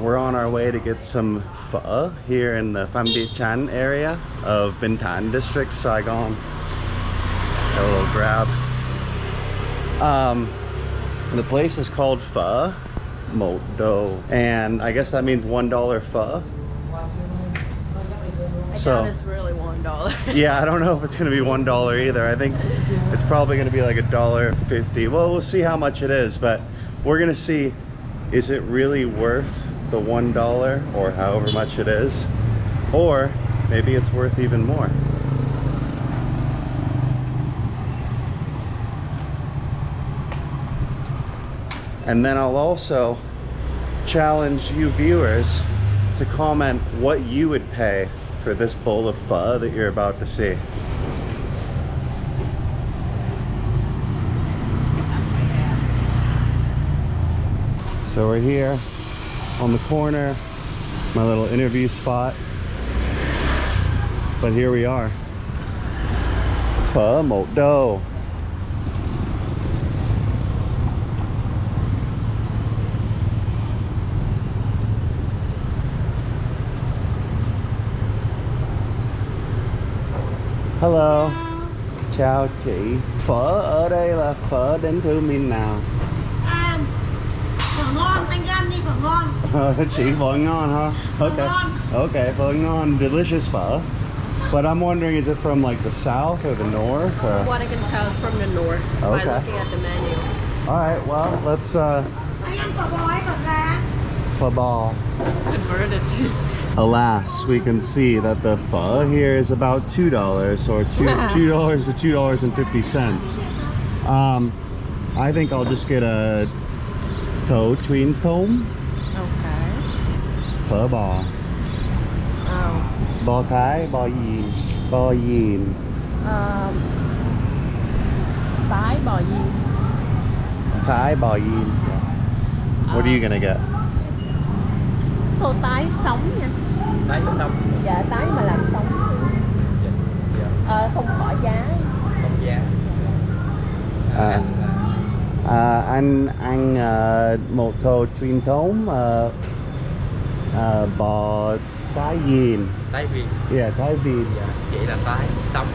we're on our way to get some phở here in the Chánh area of Binh Thanh district, Saigon. A little grab. The place is called Phở Một Đô, and I guess that means $1 phở. I doubt it's really $1. Yeah, I don't know if it's gonna be $1 either. I think it's probably gonna be like $1.50. Well, we'll see how much it is, but we're gonna see, is it really worth the $1 or however much it is, or maybe it's worth even more. And then I'll also challenge you viewers to comment what you would pay for this bowl of pho that you're about to see. So we're here on the corner, my little interview spot. But here we are. Phở Một Đô. Hello. Chào chị. Phở ở đây là phở đến từ miền nào? Phở ngon, anh ăn đi phở ngon. Chị phở ngon, huh? Okay. Okay, phở ngon, delicious phở. But I'm wondering, is it from like the south or the north? Or? What I can tell is from the north by looking at the menu. All right, well, let's Anh ăn phở bò hay phở gà? phở bò. Converted to. Alas, we can see that the pho here is about $2 or $2 to $2.50. I think I'll just get a tô truyền thống. Okay. Phở bò. Oh. Bò Thái, bò gì? Bò gì? Tái bò gì? Thái bò gì? What are you gonna get? Tô tái sống nha. Tái sống. Dạ, tái mà làm sống. Không bỏ giá. Không giá. Anh ăn một tô truyền thống bò tái viên. Tái viên. Yeah, tái viên. Dạ, chị là tái sống.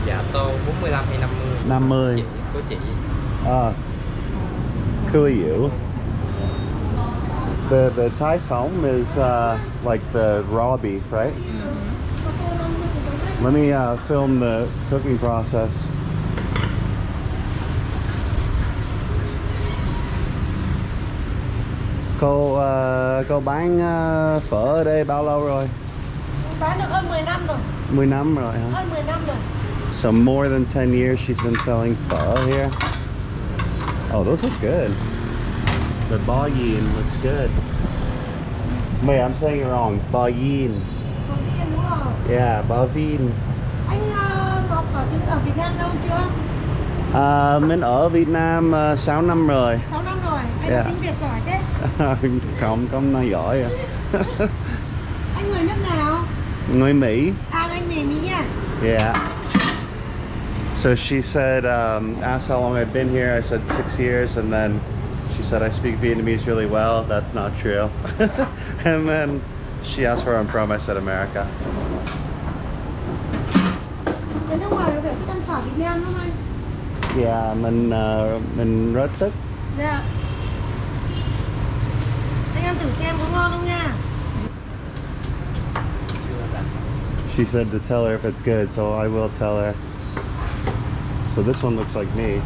Dạ, tô 45 hay 50? 50. Của chị. Cool you. The Thai sống is like the raw beef, right? Let me film the cooking process. Cô bán phở ở đây bao lâu rồi? Bán được hơn 10 năm rồi. 10 năm rồi hả? Hơn 10 năm rồi. So more than 10 years she's been selling phở here. Oh, those look good. The bò yin looks good. Wait, I'm saying it wrong. Bò yin. Bò viên đúng không? Yeah, bò viên. Anh học ở Việt Nam lâu chưa? Mình ở Việt Nam 6 năm rồi. 6 năm rồi. Anh có tiếng Việt giỏi thế? Không nói giỏi à. Anh người nước nào? Người Mỹ. Anh người Mỹ à? Yeah. So she said, asked how long I've been here. I said 6 years, and then she said I speak Vietnamese really well. That's not true. And then she asked where I'm from. I said America. Thế nước ngoài có phải thích ăn phở Việt Nam không anh? Yeah, mình rất thích. Dạ. Anh ăn thử xem có ngon không nha. She said to tell her if it's good, so I will tell her. So this one looks like me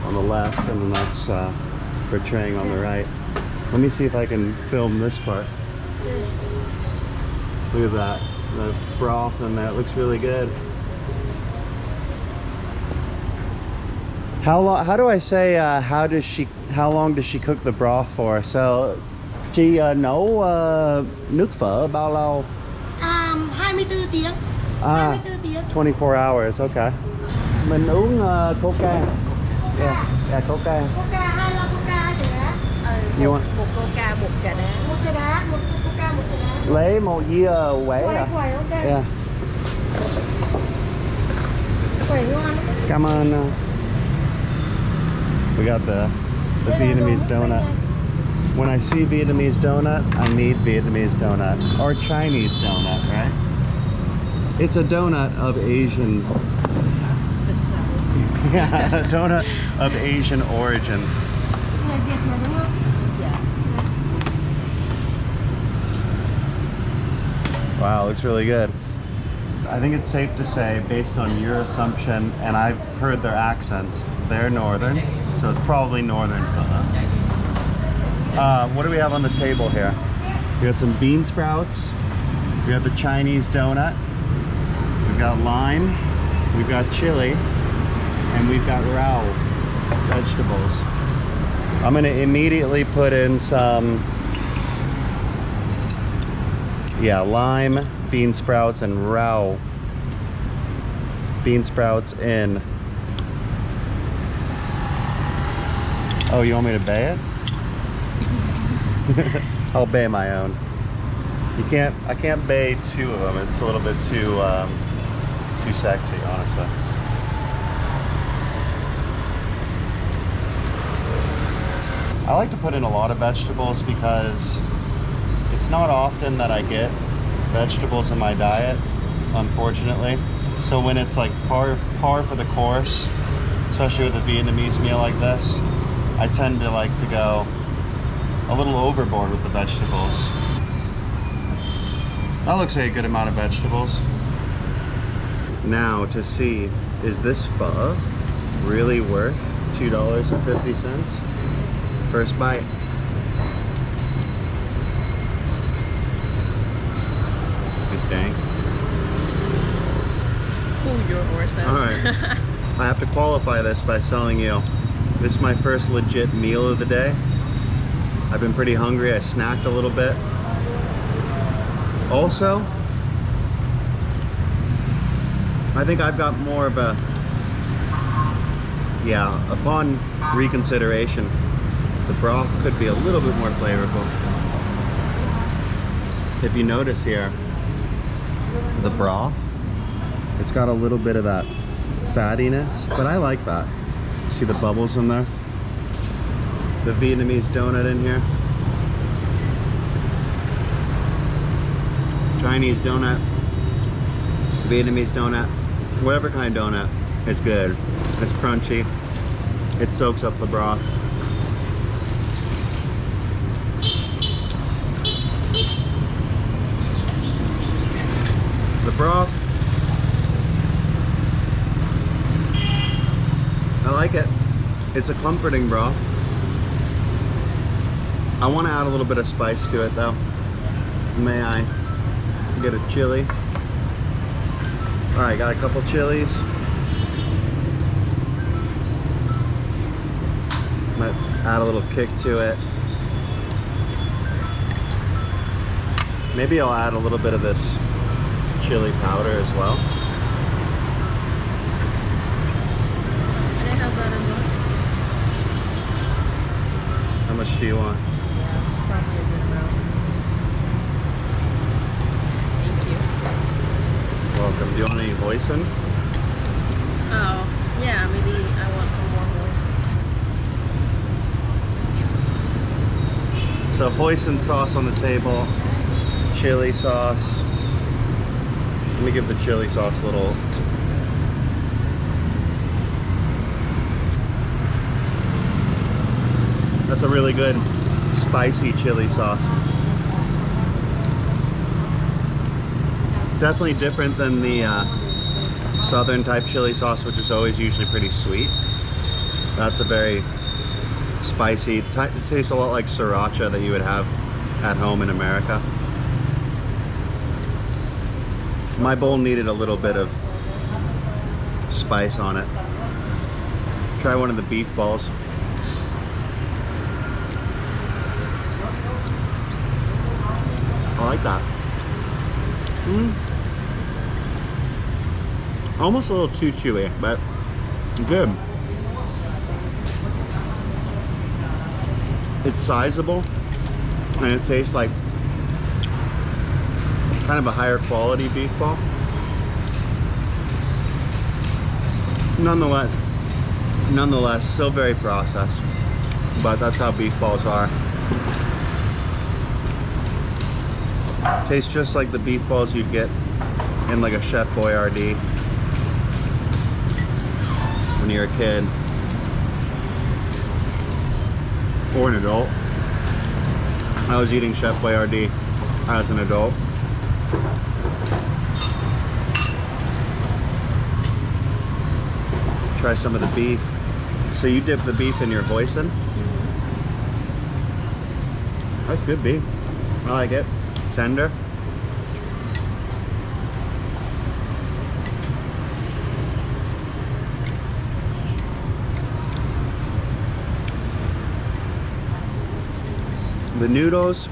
on the left, and then that's portraying on the right. Let me see if I can film this part. Look at that, the broth in there. It looks really good. How do I say how long does she cook the broth for? So chị nấu nước phở bao lâu? 24 tiếng. 24 tiếng. 24 hours, okay. Mình uống coca. Yeah, coca. Coca, 2 lon coca, 2 trà đá. Một coca, một trà đá. Một trà đá, một coca, một trà đá. Lấy một dĩa quẩy à? Quẩy, ok. Yeah. Quẩy ngon. Cảm ơn. We got the Vietnamese donut. When I see Vietnamese donut, I need Vietnamese donut. Or Chinese donut, right? It's a donut of Asian... Yeah, a donut of Asian origin. Chị người Việt mà đúng không? Dạ. Wow, looks really good. I think it's safe to say, based on your assumption, and I've heard their accents, they're northern, so it's probably northern pho. What do we have on the table here? We got some bean sprouts, we have the Chinese donut, we've got lime, we've got chili, and we've got rao vegetables. I'm gonna immediately put in some, yeah, lime, bean sprouts, and rao bean sprouts in. Oh, you want me to bay it? I'll bay my own. I can't bay two of them. It's a little bit too sexy, honestly. I like to put in a lot of vegetables because it's not often that I get vegetables in my diet, unfortunately. So when it's like par for the course, especially with a Vietnamese meal like this, I tend to like to go a little overboard with the vegetables. That looks like a good amount of vegetables. Now to see, is this pho really worth $2.50? First bite. It's dank. Pull your horses. Alright. I have to qualify this by telling you, this is my first legit meal of the day. I've been pretty hungry. I snacked a little bit. Also, I think I've got more of a, yeah, upon reconsideration, the broth could be a little bit more flavorful. If you notice here, the broth, it's got a little bit of that fattiness, but I like that. See the bubbles in there? The Vietnamese donut in here. Chinese donut, Vietnamese donut, whatever kind of donut, it's good. It's crunchy. It soaks up the broth. The broth, I like it. It's a comforting broth. I want to add a little bit of spice to it though. May I get a chili? Alright, got a couple chilies. Might add a little kick to it. Maybe I'll add a little bit of this chili powder as well. And I have that as well. How much do you want? Yeah, it's probably a good amount. Thank you. Welcome. Do you want any hoisin? Oh, yeah, maybe I want some more hoisin. So hoisin sauce on the table, chili sauce. Let me give the chili sauce a little. That's a really good spicy chili sauce. Definitely different than the southern type chili sauce, which is always usually pretty sweet. That's a very spicy, it tastes a lot like sriracha that you would have at home in America. My bowl needed a little bit of spice on it. Try one of the beef balls. I like that. Almost a little too chewy, but good. It's sizable and it tastes like kind of a higher quality beef ball. Nonetheless, still very processed, but that's how beef balls are. Tastes just like the beef balls you'd get in like a Chef Boyardee when you're a kid or an adult. I was eating Chef Boyardee as an adult. Try some of the beef. So you dip the beef in your hoisin? That's good beef. I like it. Tender. The noodles,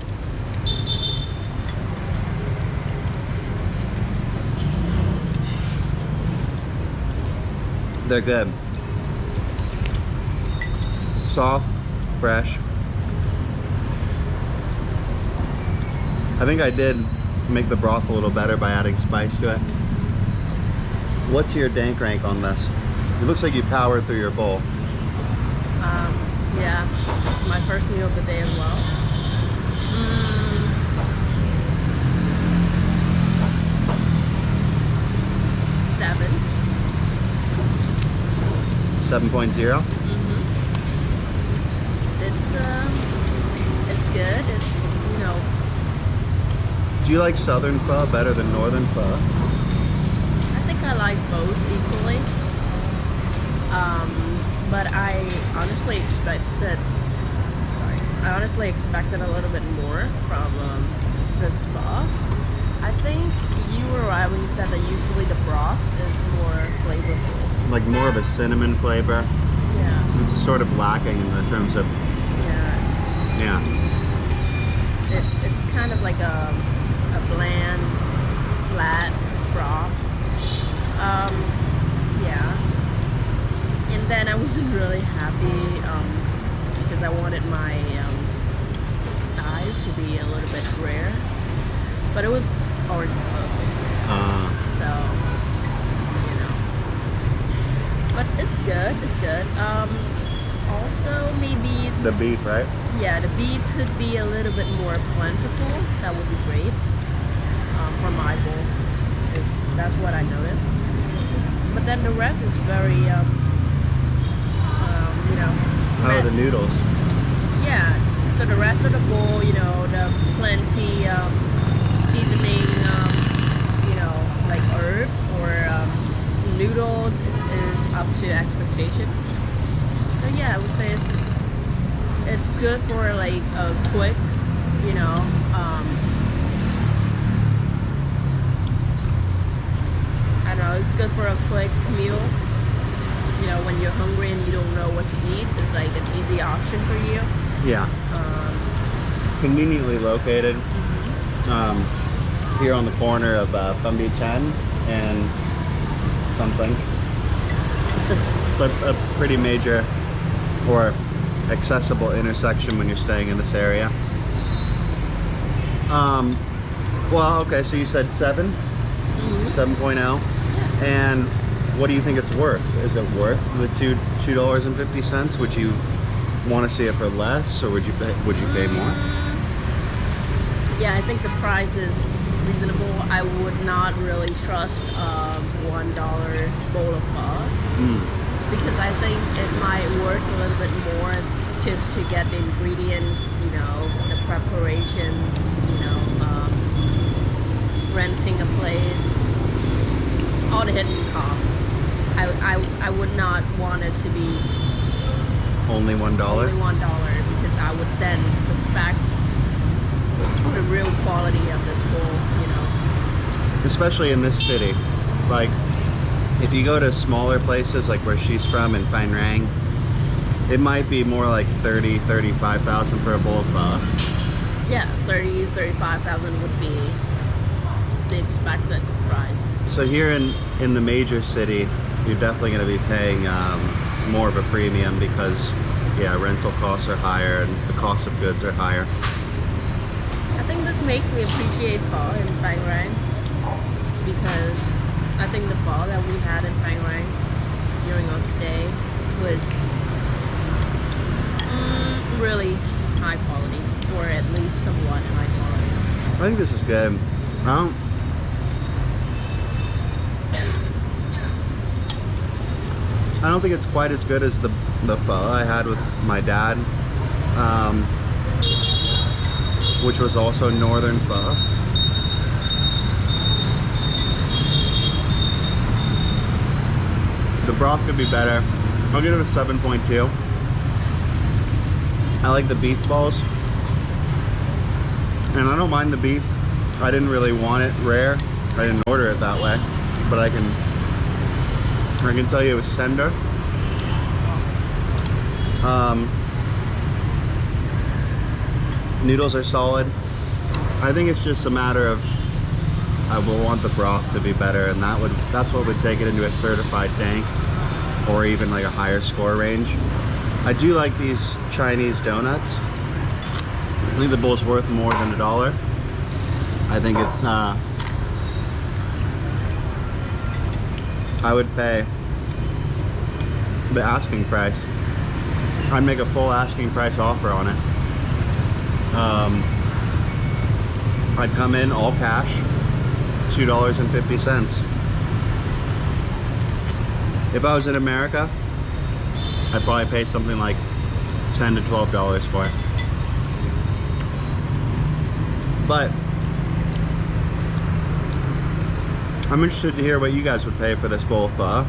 they're good. Soft, fresh. I think I did make the broth a little better by adding spice to it. What's your dank rank on this? It looks like you powered through your bowl. Yeah, my first meal of the day as well. 7. 7.0? It's good. It's, you know, Do you like southern pho better than northern pho? I think I like both equally. But I honestly expected a little bit more from this pho. I think you were right when you said that usually the broth is more flavorful. Like more of a cinnamon flavor. Yeah. This is sort of lacking in the terms of, Yeah. yeah. It's kind of like a bland, flat broth. Yeah. And then I wasn't really happy because I wanted my thigh to be a little bit rare, but it was already cooked. So, you know. But it's good. It's good. Also, maybe The beef, right? yeah, the beef could be a little bit more plentiful. That would be great for my bowl. That's what I noticed. But then the rest is very, you know. How are the noodles? Yeah. So the rest of the bowl, you know, the plenty seasoning, you know, like herbs or noodles is up to expectation. So yeah, I would say it's good for like a quick, you know, I don't know, it's good for a quick meal. You know, when you're hungry and you don't know what to eat, it's like an easy option for you. Yeah. Conveniently located here on the corner of Chánh and something. But a pretty major or accessible intersection when you're staying in this area. Well, okay, so you said 7? 7.0? And what do you think it's worth? Is it worth the $2.50? Would you want to see it for less, or would you pay more? Yeah, I think the price is reasonable. I would not really trust a $1 bowl of pho because I think it might worth a little bit more just to get the ingredients, you know, the preparation, you know, renting a place, all the hidden costs. I would not want it to be Only $1? only $1 because I would then suspect the real quality of this bowl, you know. Especially in this city. Like, if you go to smaller places like where she's from in Phan Rang, it might be more like 30, 35,000 for a bowl of pho. Yeah, 30, 35,000 would be the expected price. So here in the major city, you're definitely going to be paying more of a premium because, yeah, rental costs are higher and the cost of goods are higher. I think this makes me appreciate pho in Phan Rang because I think the pho that we had in Phan Rang during our stay was really high quality, or at least somewhat high quality. I think this is good. I don't think it's quite as good as the pho I had with my dad, which was also northern pho. The broth could be better. I'll give it a 7.2. I like the beef balls, and I don't mind the beef. I didn't really want it rare. I didn't order it that way, but I can tell you it was tender. Noodles are solid. I think it's just a matter of I will want the broth to be better, and that's what would take it into a certified dank or even like a higher score range. I do like these Chinese donuts. I think the bowl's worth more than $1. I think it's I would pay the asking price. I'd make a full asking price offer on it. I'd come in all cash, $2.50. If I was in America, I'd probably pay something like $10 to $12 for it. But I'm interested to hear what you guys would pay for this bowl of pho,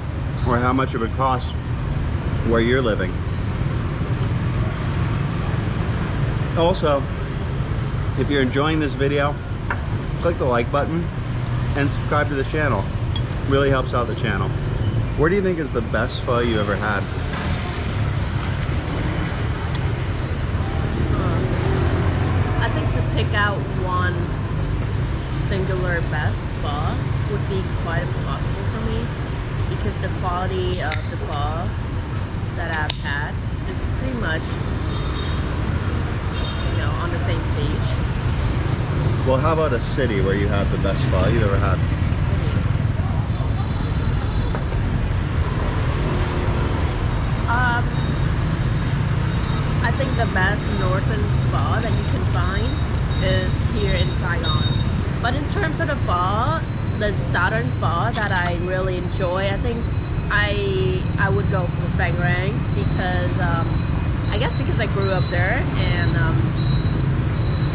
or how much it would cost where you're living. Also, if you're enjoying this video, click the like button and subscribe to the channel. Really helps out the channel. Where do you think is the best pho you ever had? I think to pick out one singular best pho would be quite impossible for me, because the quality of the pho that I've had is pretty much, you know, on the same page. Well, how about a city where you had the best pho you've ever had? I think the best northern pho that you can find is here in Saigon. But in terms of the pho, the southern pho that I really enjoy, I think I would go for Phang Rang, because I guess because I grew up there, and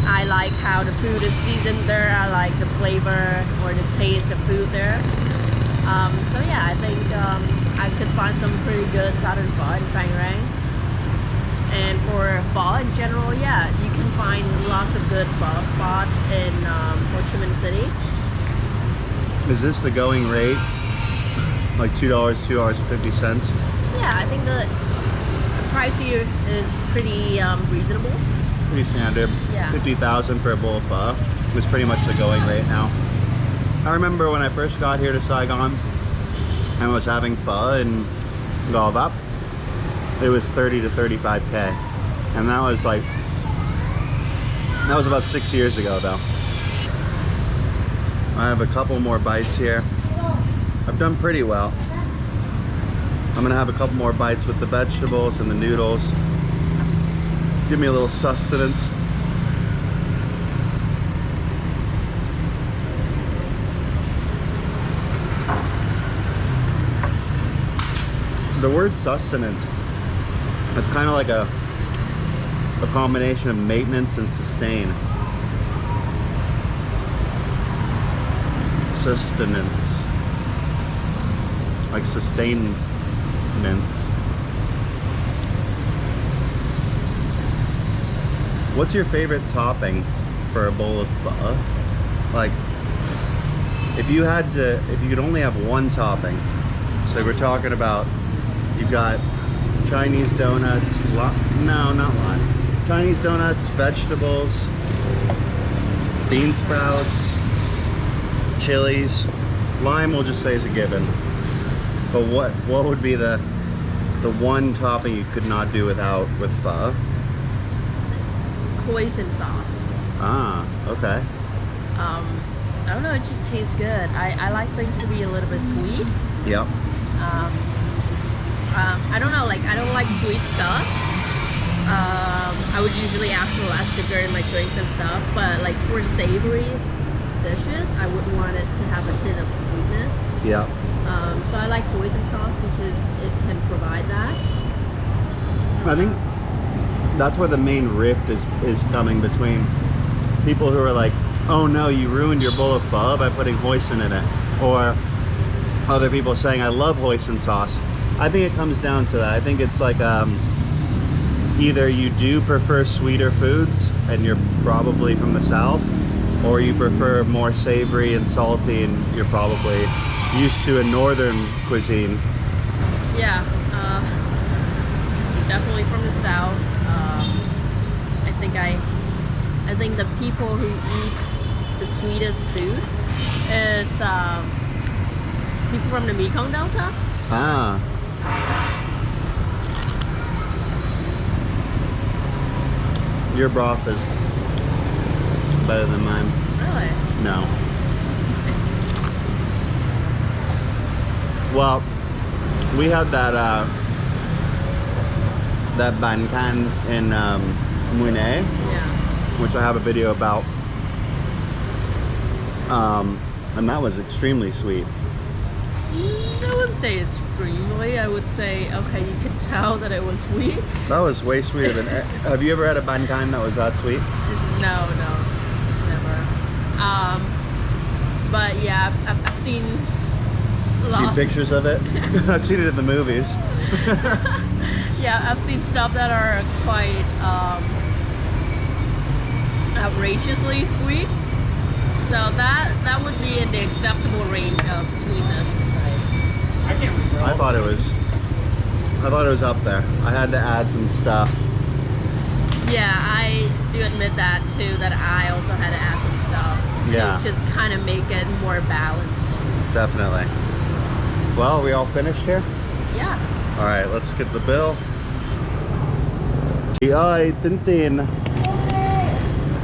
I like how the food is seasoned there. I like the flavor or the taste of food there. So yeah, I think I could find some pretty good southern pho in Phang Rang. And for pho in general, yeah, you can find lots of good pho spots in Ho Chi Minh City. Is this the going rate? Like $2, $2.50? Yeah, I think the price here is pretty reasonable. Pretty standard. Yeah. 50,000 for a bowl of pho was pretty much the going rate now. I remember when I first got here to Saigon and was having pho in Gao Vap, it was 30 to 35K, and that was about 6 years ago though. I have a couple more bites here. I've done pretty well. I'm gonna have a couple more bites with the vegetables and the noodles. Give me a little sustenance. The word sustenance, it's kind of like a combination of maintenance and sustain. Sustenance. Like sustenance. What's your favorite topping for a bowl of pho? Like, if you could only have one topping, so we're talking about, you've got Chinese donuts, no, not lime. Chinese donuts, vegetables, bean sprouts, chilies. Lime we'll just say is a given. But what would be the one topping you could not do without with pho? Hoisin sauce. Ah, okay. I don't know, it just tastes good. I like things to be a little bit sweet. Yep. I don't know, like, I don't like sweet stuff, I would usually ask for less sugar in my drinks and stuff, but like for savory dishes, I would want it to have a hint of sweetness. Yeah. So I like hoisin sauce because it can provide that. I think that's where the main rift is coming between people who are like, oh no, you ruined your bowl of pho by putting hoisin in it, or other people saying I love hoisin sauce. I think it comes down to that. I think it's like either you do prefer sweeter foods and you're probably from the South, or you prefer more savory and salty and you're probably used to a northern cuisine. Yeah, definitely from the South. I think the people who eat the sweetest food is people from the Mekong Delta. Ah. Your broth is better than mine. Really? No. Well, we had that Binh Thanh in Mune, Yeah. which I have a video about, and that was extremely sweet. I wouldn't say extremely. I would say, okay, you could tell that it was sweet. That was way sweeter than. Have you ever had a Binh Thanh that was that sweet? No, never. But yeah, I've seen Seen pictures of it? I've seen it in the movies. Yeah, I've seen stuff that are quite outrageously sweet. So that would be in the acceptable range of sweetness. I thought it was up there. I had to add some stuff. Yeah, I do admit that too, that I also had to add some stuff to Yeah. just kind of make it more balanced. Definitely. Well, are we all finished here? Yeah. All right, let's get the bill. Chị ơi, tính tiền.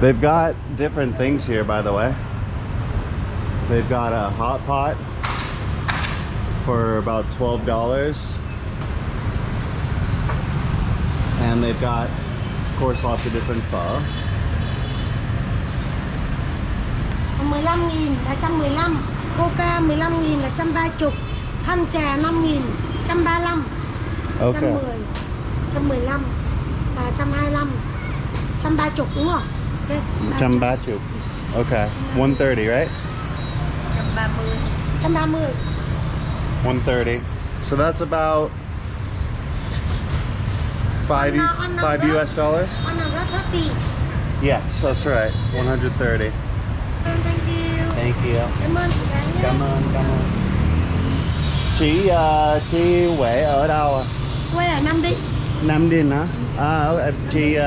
They've got different things here, by the way. They've got a hot pot for about $12. And they've got, of course, lots of different pho. 15.000 là 115, coca 15.000 là 130, thanh trà 5.000, 135, Okay. 110, 115 là 125, 130 đúng không? Yes. 130. Okay. 130, right? 130. 130. 130. So that's about five US dollars? 130. Yes, that's right. 130. Thank you. Thank you. Cảm ơn chị gái nhé. Cảm ơn. Chị Huệ ở đâu à? Quê ở Nam Định, Nam Định hả? Chị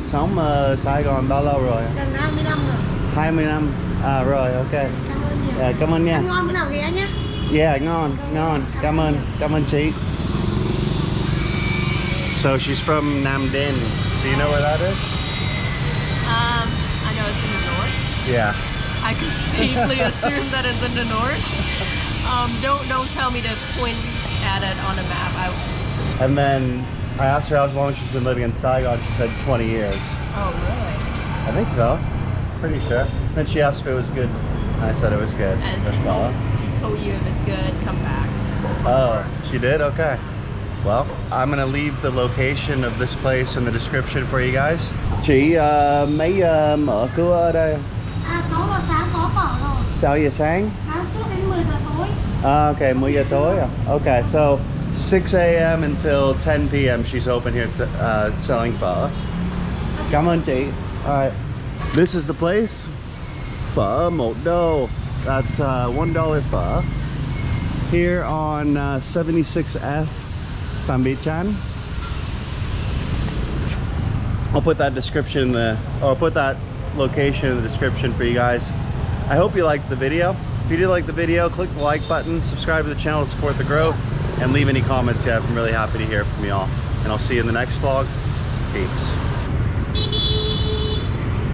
sống ở Saigon bao lâu rồi? gần 20 năm rồi. 20 năm. Rồi, ok. Cảm ơn nhiều. Cảm ơn nha. Ăn ngon bữa nào ghé nhé. Yeah, ngon. Cảm ơn chị. So she's from Nam Định. Do you know where that is? I know it's in the north. Yeah. I can safely assume that it's in the north. Don't tell me to point at it on a map. And then I asked her how long she's been living in Saigon. She said 20 years. Oh, really? I think so. Pretty sure. Then she asked if it was good. And I said it was good. And she told you if it's good, come back. Oh, she did? Okay. Well, I'm gonna leave the location of this place in the description for you guys. Chị mấy mở cửa ở đây? 6 giờ sáng có phở rồi. 6 giờ sáng? Bán suốt đến 10 giờ tối. Okay, 10 giờ tối. Okay, so 6 a.m. until 10 p.m. she's open here selling phở. Cảm ơn chị. Alright. This is the place. Phở Một Đô. That's $1 phở. Here on 76F Chan. I'll put that description in the, or I'll put that location in the description for you guys. I hope you liked the video. If you did like the video, click the like button, subscribe to the channel to support the growth, and leave any comments. Yeah, I'm really happy to hear from you all. And I'll see you in the next vlog. Peace.